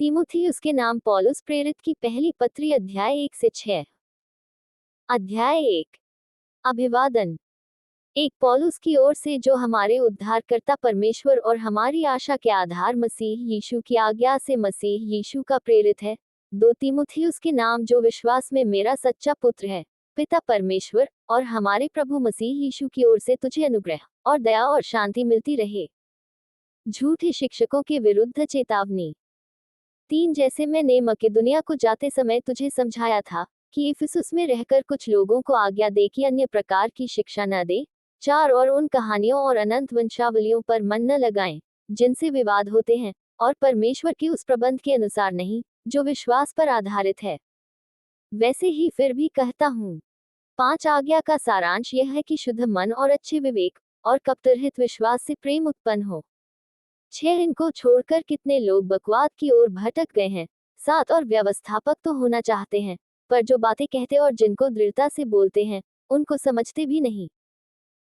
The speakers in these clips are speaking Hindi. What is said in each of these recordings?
तीमुथियुस के नाम पौलुस प्रेरित की पहली पत्री अध्याय 1 से 6। अध्याय 1। अभिवादन। एक पौलुस की ओर से, जो हमारे उद्धारकर्ता परमेश्वर और हमारी आशा के आधार मसीह यीशु की आज्ञा से मसीह यीशु का प्रेरित है। दो तीमुथियुस के नाम, जो विश्वास में मेरा सच्चा पुत्र है, पिता परमेश्वर और हमारे प्रभु मसीह यीशु की ओर से तुझे अनुग्रह और दया और शांति मिलती रहे। झूठे शिक्षकों के विरुद्ध चेतावनी। 3 जैसे मैंने मकेदुनिया को जाते समय तुझे समझाया था कि इफिसुस में रहकर कुछ लोगों को आज्ञा दे कि अन्य प्रकार की शिक्षा न दे। 4 और उन कहानियों और अनंत वंशावलियों पर मन न लगाएं, जिनसे विवाद होते हैं, और परमेश्वर के उस प्रबंध के अनुसार नहीं, जो विश्वास पर आधारित है। वैसे ही फिर भी कहता हूँ। 5 आज्ञा का सारांश यह है कि शुद्ध मन और अच्छे विवेक और कपटरहित विश्वास से प्रेम उत्पन्न हो। 6 इनको छोड़कर कितने लोग बकवाद की ओर भटक गए हैं। 7 और व्यवस्थापक तो होना चाहते हैं, पर जो बातें कहते और जिनको दृढ़ता से बोलते हैं, उनको समझते भी नहीं।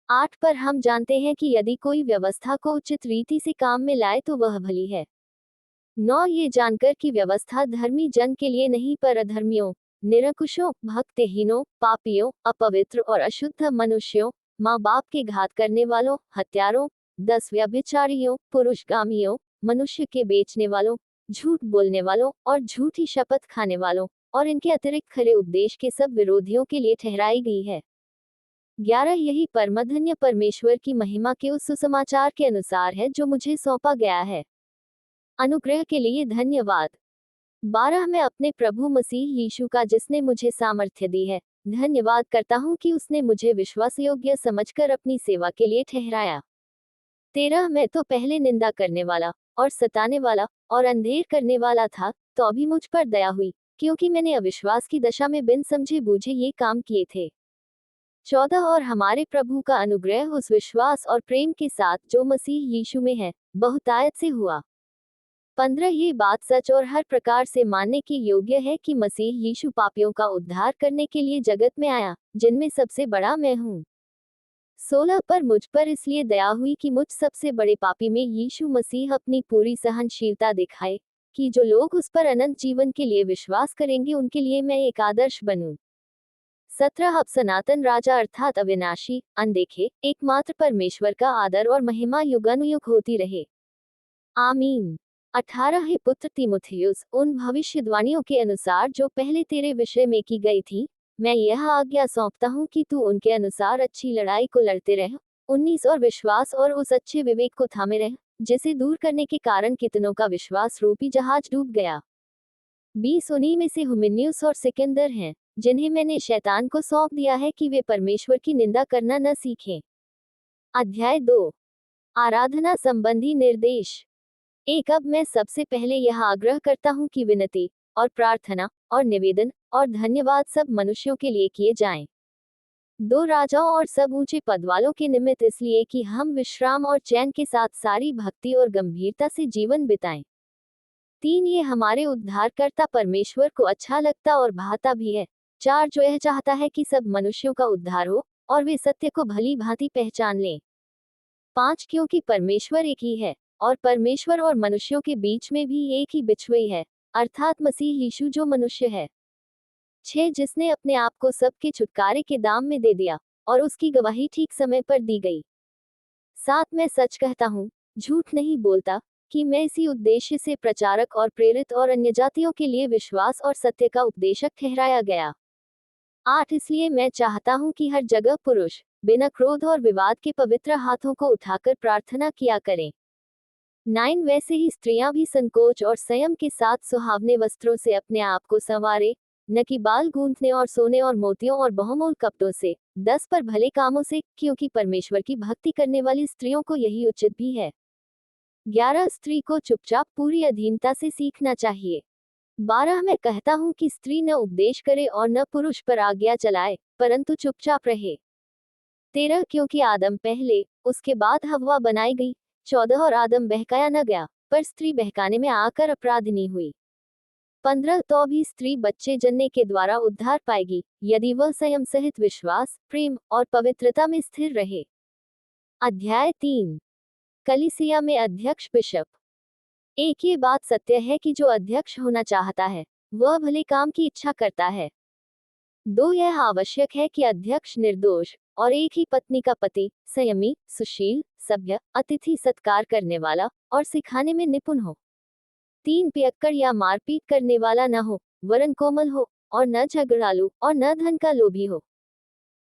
8 पर हम जानते हैं कि यदि कोई व्यवस्था को उचित रीति से काम में लाए तो वह भली है। 9 ये जानकर कि व्यवस्था धर्मी जन के लिए नहीं, पर अधर्मियों, निरंकुशों, भक्तिहीनों, पापियों, अपवित्र और अशुद्ध मनुष्यों, माँ बाप के घात करने वालों, हत्यारों, 10 व्यभिचारियों, पुरुषगामियों, मनुष्य के बेचने वालों, झूठ बोलने वालों और झूठी शपथ खाने वालों और इनके अतिरिक्त खरे उपदेश के सब विरोधियों के लिए ठहराई गई है। 11 यही परमधन्य परमेश्वर की महिमा के उस सुसमाचार के अनुसार है जो मुझे सौंपा गया है। अनुग्रह के लिए धन्यवाद। 12 मैं अपने प्रभु मसीह यीशु का, जिसने मुझे सामर्थ्य दी है, धन्यवाद करता हूँ कि उसने मुझे विश्वास योग्य समझकर अपनी सेवा के लिए ठहराया। 13 मैं तो पहले निंदा करने वाला और सताने वाला और अंधेर करने वाला था, तो अभी मुझ पर दया हुई, क्योंकि मैंने अविश्वास की दशा में बिन समझे बूझे ये काम किए थे। 14 और हमारे प्रभु का अनुग्रह उस विश्वास और प्रेम के साथ जो मसीह यीशु में है, बहुतायत से हुआ। 15 ये बात सच और हर प्रकार से मानने के योग्य है कि मसीह यीशु पापियों का उद्धार करने के लिए जगत में आया, जिनमें सबसे बड़ा मैं हूँ। 16 पर मुझ पर इसलिए दया हुई कि मुझ सबसे बड़े पापी में यीशु मसीह अपनी पूरी सहनशीलता दिखाए, कि जो लोग उस पर अनंत जीवन के लिए विश्वास करेंगे उनके लिए मैं एक आदर्श बनूं। 17 अब सनातन राजा अर्थात अविनाशी, अनदेखे, एकमात्र परमेश्वर का आदर और महिमा युगानुयुग होती रहे। आमीन। 18 हे पुत्र तीमुथियुस, उन भविष्यवाणियों के अनुसार जो पहले तेरे विषय में की गई थी, मैं यह आज्ञा सौंपता हूँ कि तू उनके अनुसार अच्छी लड़ाई को लड़ते रह। 19 और विश्वास और उस अच्छे विवेक को थामे रह, जिसे दूर करने के कारण कितनों का विश्वास रूपी जहाज डूब गया। 20 उन्हीं में से हुमिन्युस और सिकंदर हैं, जिन्हें मैंने शैतान को सौंप दिया है कि वे परमेश्वर की निंदा करना न सीखें। अध्याय 2। आराधना संबंधी निर्देश। 1 अब मैं सबसे पहले यह आग्रह करता हूँ कि विनती और प्रार्थना और निवेदन और धन्यवाद सब मनुष्यों के लिए किए जाएं। 2 राजाओं और सब ऊंचे पद वालों के निमित्त, इसलिए कि हम विश्राम और चैन के साथ सारी भक्ति और गंभीरता से जीवन बिताएं। 3 ये हमारे उद्धारकर्ता परमेश्वर को अच्छा लगता और भाता भी है। 4 जो यह चाहता है कि सब मनुष्यों का उद्धार हो और वे सत्य को भली भांति पहचान लें। 5 क्योंकि परमेश्वर एक ही है, और परमेश्वर और मनुष्यों के बीच में भी एक ही बिछुई है, अर्थात मसीह यीशु जो मनुष्य है। 6 जिसने अपने आप को सबके छुटकारे के दाम में दे दिया, और उसकी गवाही ठीक समय पर दी गई। 7 मैं सच कहता हूँ, झूठ नहीं बोलता, कि मैं इसी उद्देश्य से प्रचारक और प्रेरित और अन्य जातियों के लिए विश्वास और सत्य का उपदेशक ठहराया गया। 8 इसलिए मैं चाहता हूँ कि हर जगह पुरुष बिना क्रोध और विवाद के पवित्र हाथों को उठाकर प्रार्थना किया करें। 9 वैसे ही स्त्रियां भी संकोच और संयम के साथ सुहावने वस्त्रों से अपने आप को संवारे, न कि बाल गूंथने और सोने और मोतियों और बहुमूल्य कपड़ों से। 10 पर भले कामों से, क्योंकि परमेश्वर की भक्ति करने वाली स्त्रियों को यही उचित भी है। 11 स्त्री को चुपचाप पूरी अधीनता से सीखना चाहिए। 12 मैं कहता हूँ कि स्त्री न उपदेश करे और न पुरुष पर आज्ञा चलाए, परंतु चुपचाप रहे। 13 क्योंकि आदम पहले, उसके बाद हव्वा बनाई गई। 14 और आदम बहकाया न गया, पर स्त्री बहकाने में आकर अपराधिनी हुई। 15 तो भी स्त्री बच्चे जन्ने के द्वारा उद्धार पाएगी, यदि वह संयम सहित विश्वास, प्रेम और पवित्रता में स्थिर रहे। अध्याय 3। कलीसिया में अध्यक्ष बिशप। एक ये बात सत्य है कि जो अध्यक्ष होना चाहता है वह भले काम की इच्छा करता है। दो, यह आवश्यक है कि अध्यक्ष निर्दोष और एक ही पत्नी का पति संयमी, सुशील, सभ्य, अतिथि सत्कार करने वाला और सिखाने में निपुण हो। तीन, पियक्कड़ या मारपीट करने वाला न हो, वरन कोमल हो और न झगड़ालू और न धन का लोभी हो।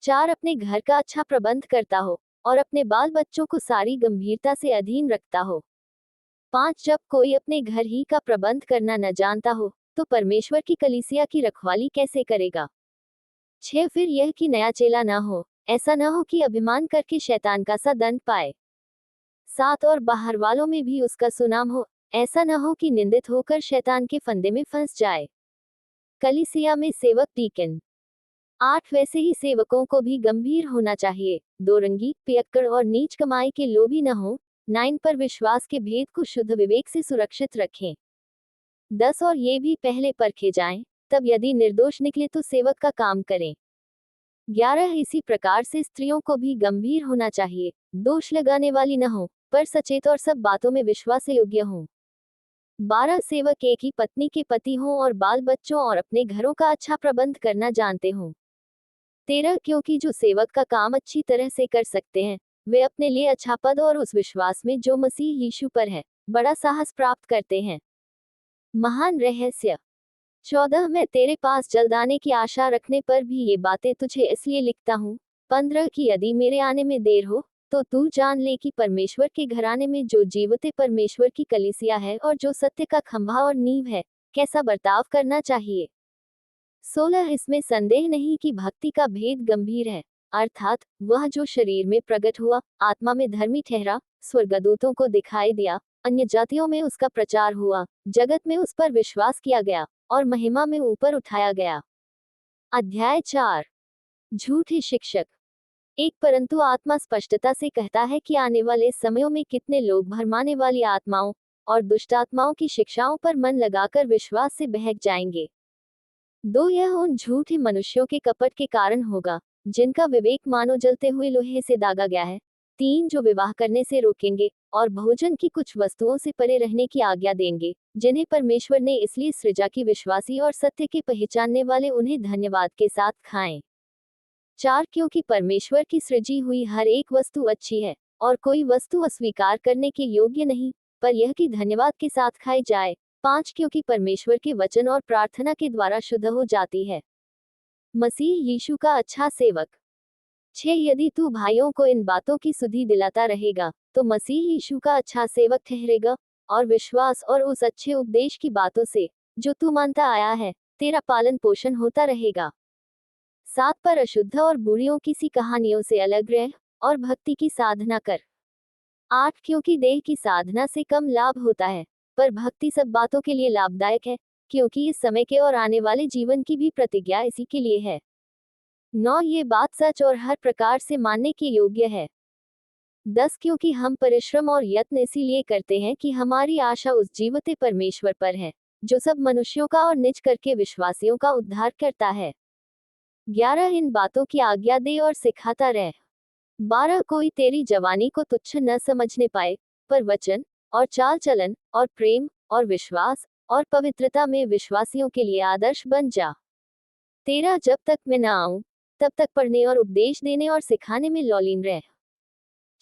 चार, अपने घर का अच्छा प्रबंध करता हो और अपने बाल बच्चों को सारी गंभीरता से अधीन रखता हो। पांच, जब कोई अपने घर ही का प्रबंध करना न जानता हो तो परमेश्वर की कलीसिया की रखवाली कैसे करेगा। छह, फिर यह कि नया चेला न हो, ऐसा न हो कि अभिमान करके शैतान का सा दंड पाए। सात, और बाहर वालों में भी उसका सुनाम हो, ऐसा न हो कि निंदित होकर शैतान के फंदे में फंस जाए। कलीसिया में सेवक डीकन। आठ, वैसे ही सेवकों को भी गंभीर होना चाहिए, दोरंगी, पियक्कड़ और नीच कमाई के लोभी न हो। 9, पर विश्वास के भेद को शुद्ध विवेक से सुरक्षित रखें। 10, और ये भी पहले परखे जाएं, तब यदि निर्दोष निकले तो सेवक का काम करें। 11, इसी प्रकार से स्त्रियों को भी गंभीर होना चाहिए, दोष लगाने वाली न हो, पर सचेत और सब बातों में विश्वास योग्य हों। 12, सेवक एक ही पत्नी के पति हों और बाल बच्चों और अपने घरों का अच्छा प्रबंध करना जानते हों। 13, क्योंकि जो सेवक का काम अच्छी तरह से कर सकते हैं वे अपने लिए अच्छा पद और उस विश्वास में जो मसीह यीशु पर है बड़ा साहस प्राप्त करते हैं। महान रहस्य। 14, मैं तेरे पास जल्द आने की आशा रखने पर भी ये बातें तुझे इसलिए लिखता हूँ। 15, कि यदि मेरे आने में देर हो तो तू जान ले कि परमेश्वर के घराने में जो जीवते परमेश्वर की कलीसिया है और जो सत्य का खंभा और नींव है, कैसा बर्ताव करना चाहिए। 16, इसमें संदेह नहीं कि भक्ति का भेद गंभीर है, अर्थात वह जो शरीर में प्रकट हुआ, आत्मा में धर्मी ठहरा, स्वर्गदूतों को दिखाई दिया, अन्य जातियों में उसका प्रचार हुआ, जगत में उस पर विश्वास किया गया और महिमा में ऊपर उठाया गया। अध्याय 4। झूठे शिक्षक। एक, परंतु आत्मा स्पष्टता से कहता है कि आने वाले समयों में कितने लोग भरमाने वाली आत्माओं और दुष्ट आत्माओं की शिक्षाओं पर मन लगाकर विश्वास से बहक जाएंगे। 2, यह उन झूठे मनुष्यों के कपट के कारण होगा जिनका विवेक मानो जलते हुए लोहे से दागा गया है। 3, जो विवाह करने से रोकेंगे और भोजन की कुछ वस्तुओं से परे रहने की आज्ञा देंगे जिन्हें परमेश्वर ने इसलिए सृजा की विश्वासी और सत्य के पहचानने वाले उन्हें धन्यवाद के साथ खाएं। 4, क्योंकि परमेश्वर की सृजी हुई हर एक वस्तु अच्छी है और कोई वस्तु अस्वीकार करने के योग्य नहीं, पर यह कि धन्यवाद के साथ खाई जाए। 5, क्योंकि परमेश्वर के वचन और प्रार्थना के द्वारा शुद्ध हो जाती है। मसीह यीशु का अच्छा सेवक। 6, यदि तू भाइयों को इन बातों की सुधि दिलाता रहेगा तो मसीह यीशु का अच्छा सेवक ठहरेगा और विश्वास और उस अच्छे उपदेश की बातों से जो तू मानता आया है तेरा पालन पोषण होता रहेगा। 7, पर अशुद्ध और बुरियों की सी कहानियों से अलग रह और भक्ति की साधना कर। 8, क्योंकि देह की साधना से कम लाभ होता है पर भक्ति सब बातों के लिए लाभदायक है, क्योंकि इस समय के और आने वाले जीवन की भी प्रतिज्ञा इसी के लिए है। 9, ये बात सच और हर प्रकार से मानने के योग्य है। 10, क्योंकि हम परिश्रम और यत्न इसीलिए करते हैं कि हमारी आशा उस जीवते परमेश्वर पर है जो सब मनुष्यों का और निज करके विश्वासियों का उद्धार करता है। 11, इन बातों की आज्ञा दे और सिखाता रह। 12, कोई तेरी जवानी को तुच्छ न समझने पाए, पर वचन और चाल चलन और प्रेम और विश्वास और पवित्रता में विश्वासियों के लिए आदर्श बन जा। 13, जब तक मैं न आऊं तब तक पढ़ने और उपदेश देने और सिखाने में लौलीन रह।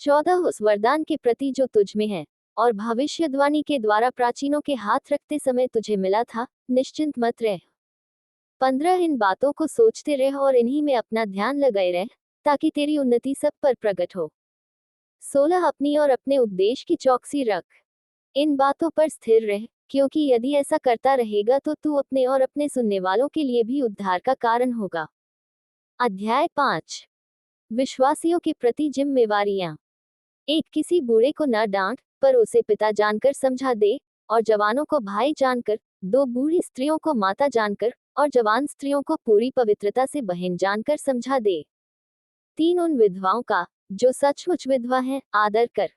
14, उस वरदान के प्रति जो तुझ में है और भविष्यद्वाणी के द्वारा प्राचीनों के हाथ रखते समय तुझे मिला था, निश्चिंत मत रह। 15, इन बातों को सोचते रह और इन्हीं में अपना ध्यान लगाए रह ताकि तेरी उन्नति सब पर प्रकट हो। 16, अपनी और अपने उपदेश की चौकसी रख, इन बातों पर स्थिर रह, क्योंकि यदि ऐसा करता रहेगा तो तू अपने और अपने सुनने वालों के लिए भी उद्धार का कारण होगा। अध्याय 5। विश्वासियों के प्रति जिम्मेवारियां। 1, किसी बूढ़े को न डांट पर उसे पिता जानकर समझा दे और जवानों को भाई जानकर, 2, बूढ़ी स्त्रियों को माता जानकर और जवान स्त्रियों को पूरी पवित्रता से बहन जानकर समझा दे। 3, उन विधवाओं का जो सचमुच विधवा हैं आदर कर।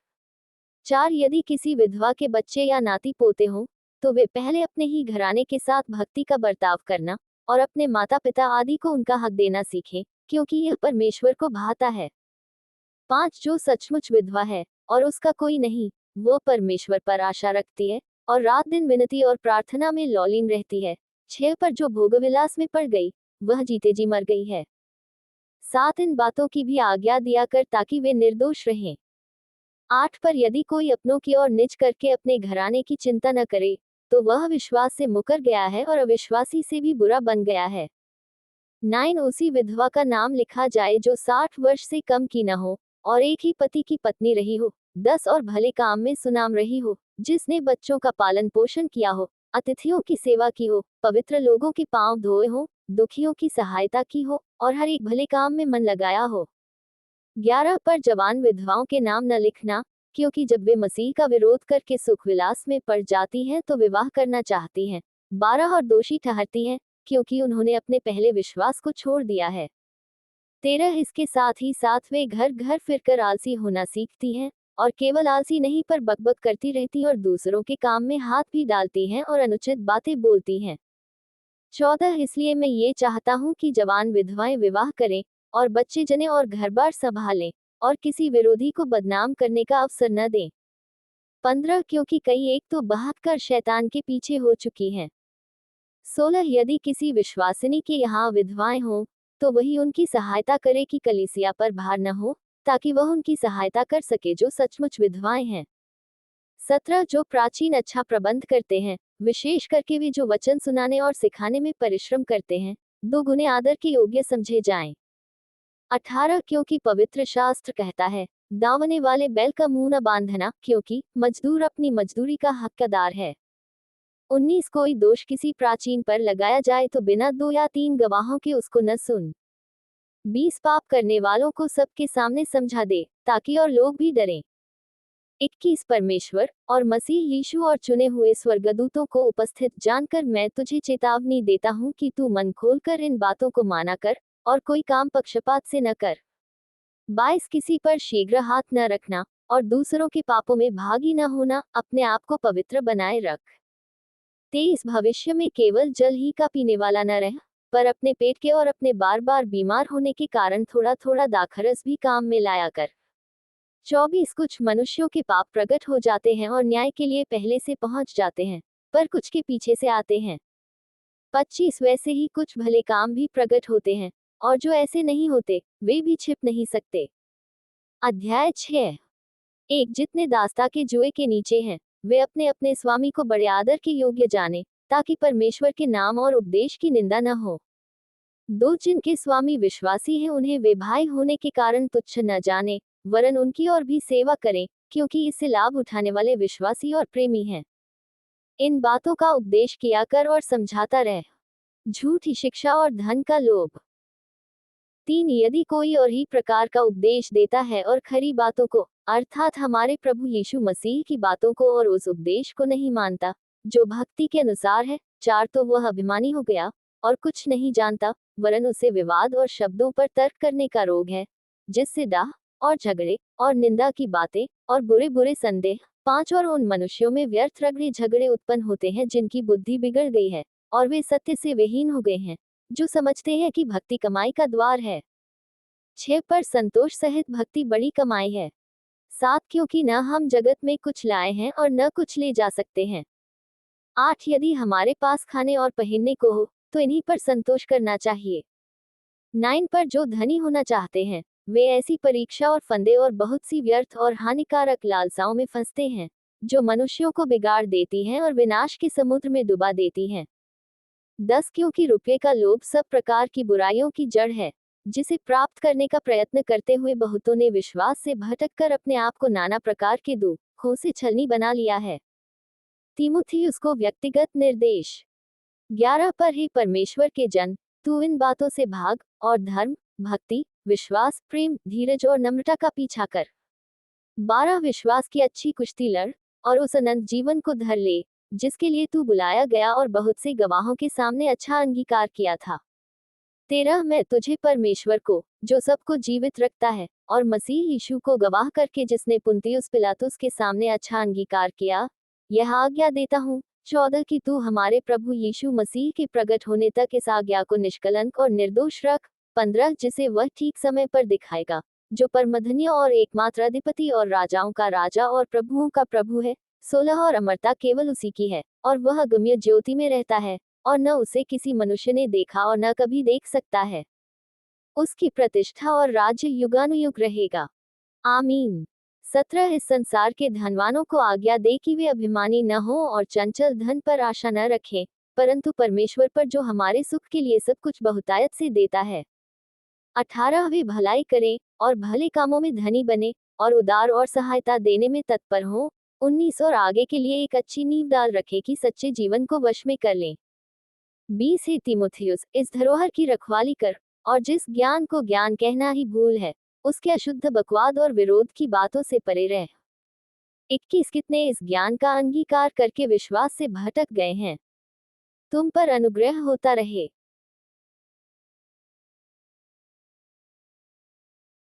4, यदि किसी विधवा के बच्चे या नाती पोते हों तो वे पहले अपने ही घराने के साथ भक्ति का बर्ताव करना और अपने माता पिता आदि को उनका हक देना सीखें, क्योंकि यह परमेश्वर को भाता है। 5, जो सचमुच विधवा है और उसका कोई नहीं, वो परमेश्वर पर आशा रखती है और रात दिन विनती और प्रार्थना में लौलीन रहती है। 6 पर जो भोगविलास में पड़ गई, वह जीते जी मर गई है। 7 इन बातों की भी आज्ञा दिया कर ताकि वे निर्दोष रहें। 8 पर यदि कोई अपनों की ओर निज करके अपने घराने की चिंता न करे, तो वह विश्वास से मुकर गया है और अविश्वासी से भी बुरा बन गया है। 9 उसी विधवा का नाम लिखा जाए जो 60 वर्ष से कम की न हो, और एक ही पति की पत्नी रही हो, 10 और भले काम में सुनाम रही हो, जिसने बच्चों का पालन पोषण किया हो, अतिथियों की सेवा की हो, पवित्र लोगों के पांव धोए हो, दुखियों की सहायता की हो, और हर एक भले काम में मन लगाया हो। 11 पर जवान विधवाओं के नाम न लिखना, क्योंकि जब वे मसीह का विरोध करके सुख विलास में पड़ जाती हैं तो विवाह करना चाहती हैं। 12 और दोषी ठहरती हैं, क्योंकि उन्होंने अपने पहले विश्वास को छोड़ दिया है। 13 इसके साथ ही साथ वे घर घर फिरकर आलसी होना सीखती हैं, और केवल आलसी नहीं पर बकबक करती रहती और दूसरों के काम में हाथ भी डालती हैं और अनुचित बातें बोलती हैं। 14 इसलिए मैं ये चाहता हूँ कि जवान विधवाएं विवाह करें और बच्चे जनें और घर बार संभालें, और किसी विरोधी को बदनाम करने का अवसर न दें। 15 क्योंकि कई एक तो बहक कर शैतान के पीछे हो चुकी हैं। 16 यदि किसी विश्वासिनी के यहाँ विधवाएं हों, तो वही उनकी सहायता करे कि कलीसिया पर भार न हो, ताकि वह उनकी सहायता कर सके जो सचमुच विधवाएं हैं। 17 जो प्राचीन अच्छा प्रबंध करते हैं, विशेष करके वे जो वचन सुनाने और सिखाने में परिश्रम करते हैं, 2 गुने आदर के योग्य समझे जाएं। 18 क्योंकि पवित्र शास्त्र कहता है, दावने वाले बैल का मुंह न बांधना, क्योंकि मजदूर अपनी मजदूरी का हकदार है। 19 कोई दोष किसी प्राचीन पर लगाया जाए तो बिना 2 या 3 गवाहों के उसको न सुन। 20 पाप करने वालों को सबके सामने समझा दे, ताकि और लोग भी डरें। 21 परमेश्वर और मसीह यीशु और चुने हुए स्वर्गदूतों को उपस्थित जानकर मैं तुझे चेतावनी देता हूँ कि तू मन खोलकर इन बातों को माना कर, और कोई काम पक्षपात से न कर। 22 किसी पर शीघ्र हाथ न रखना, और दूसरों के पापों में भागी न होना, अपने आप को पवित्र बनाए रख। 23 भविष्य में केवल जल ही का पीने वाला न रह, पर अपने पेट के और अपने बार बार बीमार होने के कारण थोड़ा थोड़ा दाखरस भी काम में लाया कर। 24 कुछ मनुष्यों के पाप प्रकट हो जाते हैं और न्याय के लिए पहले से पहुंच जाते हैं, पर कुछ के पीछे से आते हैं। 25 वैसे ही कुछ भले काम भी प्रकट होते हैं, और जो ऐसे नहीं होते, वे भी छिप नहीं सकते। अध्याय 6 1 जितने दास्ता के जुए के नीचे हैं, वे अपने अपने स्वामी को बड़े आदर के योग्य जाने, ताकि परमेश्वर के नाम और उपदेश की निंदा न हो। 2 जिनके स्वामी विश्वासी हैं उन्हें वे भाई होने के कारण तुच्छ न जाने, वरन उनकी और भी सेवा करें, क्योंकि इससे लाभ उठाने वाले विश्वासी और प्रेमी हैं। इन बातों का उपदेश किया कर और समझाता रह। झूठी शिक्षा और धन का लोभ। 3 यदि कोई और ही प्रकार का उपदेश देता है और खरी बातों को, अर्थात हमारे प्रभु यीशु मसीह की बातों को, और उस उपदेश को नहीं मानता जो भक्ति के अनुसार है, 4 तो वह अभिमानी हो गया और कुछ नहीं जानता, वरन उसे विवाद और शब्दों पर तर्क करने का रोग है, जिससे डाह और झगड़े और निंदा की बातें और बुरे बुरे संदेह। 5 और उन मनुष्यों में व्यर्थ रगड़े झगड़े उत्पन्न होते हैं जिनकी बुद्धि बिगड़ गई है, और वे सत्य से विहीन हो गए हैं, जो समझते हैं कि भक्ति कमाई का द्वार है। 6 पर संतोष सहित भक्ति बड़ी कमाई है। 7 क्योंकि न हम जगत में कुछ लाए हैं और न कुछ ले जा सकते हैं। 8 यदि हमारे पास खाने और पहनने को हो, तो इन्हीं पर संतोष करना चाहिए। 9 पर जो धनी होना चाहते हैं, वे ऐसी परीक्षा और फंदे और बहुत सी व्यर्थ और हानिकारक लालसाओं में फंसते हैं, जो मनुष्यों को बिगाड़ देती हैं और विनाश के समुद्र में डुबा देती हैं। 10 क्योंकि रुपये का लोभ सब प्रकार की बुराइयों की जड़ है, जिसे प्राप्त करने का प्रयत्न करते हुए बहुतों ने विश्वास से भटक कर अपने आप को नाना प्रकार के दुखों से छलनी बना लिया है। तीमुथियुस को व्यक्तिगत निर्देश। 11 पर ही परमेश्वर के जन, तू इन बातों से भाग, और धर्म, भक्ति, विश्वास, प्रेम, धीरज और नम्रता का पीछा कर। 12 विश्वास की अच्छी कुश्ती लड़, और उस अनंत जीवन को धर ले, जिसके लिए तू बुलाया गया और बहुत से गवाहों के सामने अच्छा अंगीकार किया था। 13 मैं तुझे परमेश्वर को, जो सबको जीवित रखता है, और मसीह यीशु को गवाह करके जिसने पुन्तियुस पिलातुस के सामने अच्छा अंगीकार किया, यह आज्ञा देता हूँ। 14 कि तू हमारे प्रभु यीशु मसीह के प्रकट होने तक इस आज्ञा को निष्कलंक और निर्दोष रख। 15 जिसे वह ठीक समय पर दिखाएगा, जो परमधन्य और एकमात्र अधिपति और राजाओं का राजा और प्रभुओं का प्रभु है, 16 और अमरता केवल उसी की है, और वह गम्य ज्योति में रहता है, और न उसे किसी मनुष्य ने देखा और न कभी देख सकता है। उसकी प्रतिष्ठा और राज्य युगानुयुग रहेगा। आमीन। 17 इस संसार के धनवानों को आज्ञा दे कि वे अभिमानी न हो और चंचल धन पर आशा न रखें, परंतु परमेश्वर पर जो हमारे सुख के लिए सब कुछ बहुतायत से देता है। 18 वे भलाई करें और भले कामों में धनी बने और उदार और सहायता देने में तत्पर हों। 19 और आगे के लिए एक अच्छी नींव डाल रखे कि सच्चे जीवन को वश में कर लें। 20 हे तीमुथियुस, इस धरोहर की रखवाली कर, और जिस ज्ञान को ज्ञान कहना ही भूल है, उसके अशुद्ध बकवाद और विरोध की बातों से परे रह। 21 कितने इस ज्ञान का अंगीकार करके विश्वास से भटक गए हैं। तुम पर अनुग्रह होता रहे।